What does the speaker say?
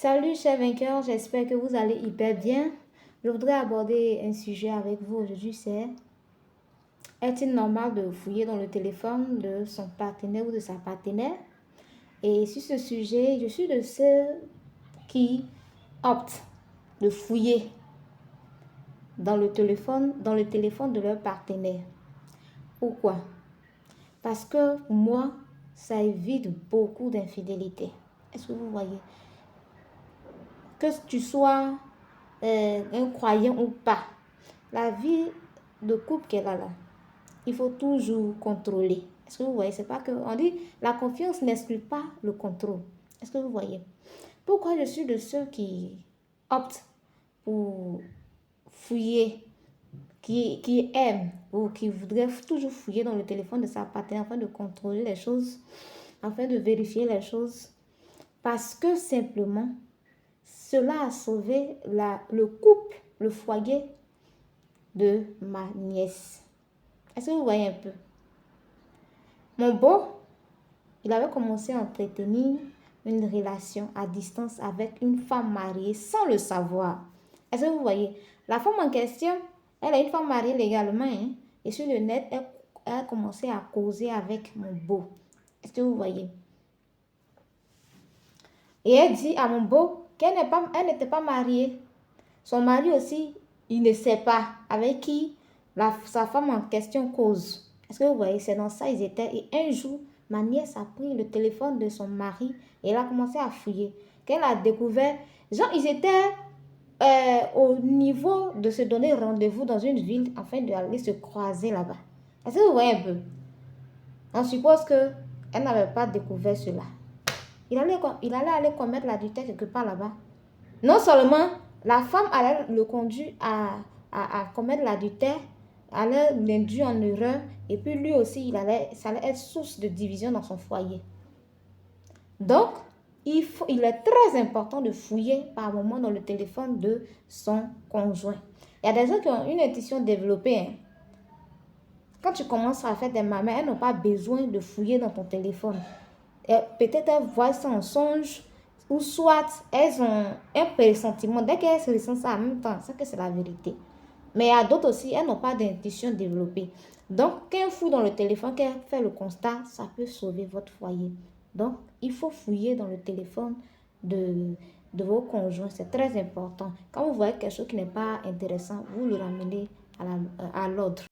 Salut chers vainqueurs, j'espère que vous allez hyper bien. Je voudrais aborder un sujet avec vous aujourd'hui, c'est: est-il normal de fouiller dans le téléphone de son partenaire ou de sa partenaire? Et sur ce sujet, je suis de ceux qui optent de fouiller dans le téléphone de leur partenaire. Pourquoi? Parce que pour moi, ça évite beaucoup d'infidélité. Est-ce que vous voyez? Que tu sois un croyant ou pas, la vie de couple qu'elle a là, il faut toujours contrôler. Est-ce que vous voyez? C'est pas que on dit la confiance n'exclut pas le contrôle. Est-ce que vous voyez? Pourquoi je suis de ceux qui optent pour fouiller, qui aiment ou qui voudraient toujours fouiller dans le téléphone de sa partenaire afin de contrôler les choses, afin de vérifier les choses? Parce que simplement, cela a sauvé le couple, le foyer de ma nièce. Est-ce que vous voyez un peu? Mon beau, il avait commencé à entretenir une relation à distance avec une femme mariée sans le savoir. Est-ce que vous voyez? La femme en question, elle est une femme mariée légalement, hein? Et sur le net, elle a commencé à causer avec mon beau. Est-ce que vous voyez? Et elle dit à mon beau qu'elle n'était pas mariée. Son mari aussi, il ne sait pas avec qui sa femme en question cause. Est-ce que vous voyez? C'est dans ça ils étaient. Et un jour, ma nièce a pris le téléphone de son mari et elle a commencé à fouiller. Qu'elle a découvert, genre ils étaient au niveau de se donner rendez-vous dans une ville afin d'aller se croiser là-bas. Est-ce que vous voyez un peu? On suppose qu'elle n'avait pas découvert cela. Il allait aller commettre l'adultère quelque part là-bas. Non seulement la femme allait le conduire à commettre l'adultère, allait l'induire en erreur, et puis lui aussi, ça allait être source de division dans son foyer. Donc, il est très important de fouiller par moment dans le téléphone de son conjoint. Il y a des gens qui ont une intuition développée, hein. Quand tu commences à faire des mamelles, elles n'ont pas besoin de fouiller dans ton téléphone. Peut-être elles voient ça en songe, ou soit elles ont un pressentiment. Dès qu'elles se ressentent ça en même temps, c'est que c'est la vérité. Mais il y a d'autres aussi, elles n'ont pas d'intuition développée. Donc, quand elles fouillent dans le téléphone, quand elles font le constat, ça peut sauver votre foyer. Donc, il faut fouiller dans le téléphone de vos conjoints. C'est très important. Quand vous voyez quelque chose qui n'est pas intéressant, vous le ramenez à l'ordre.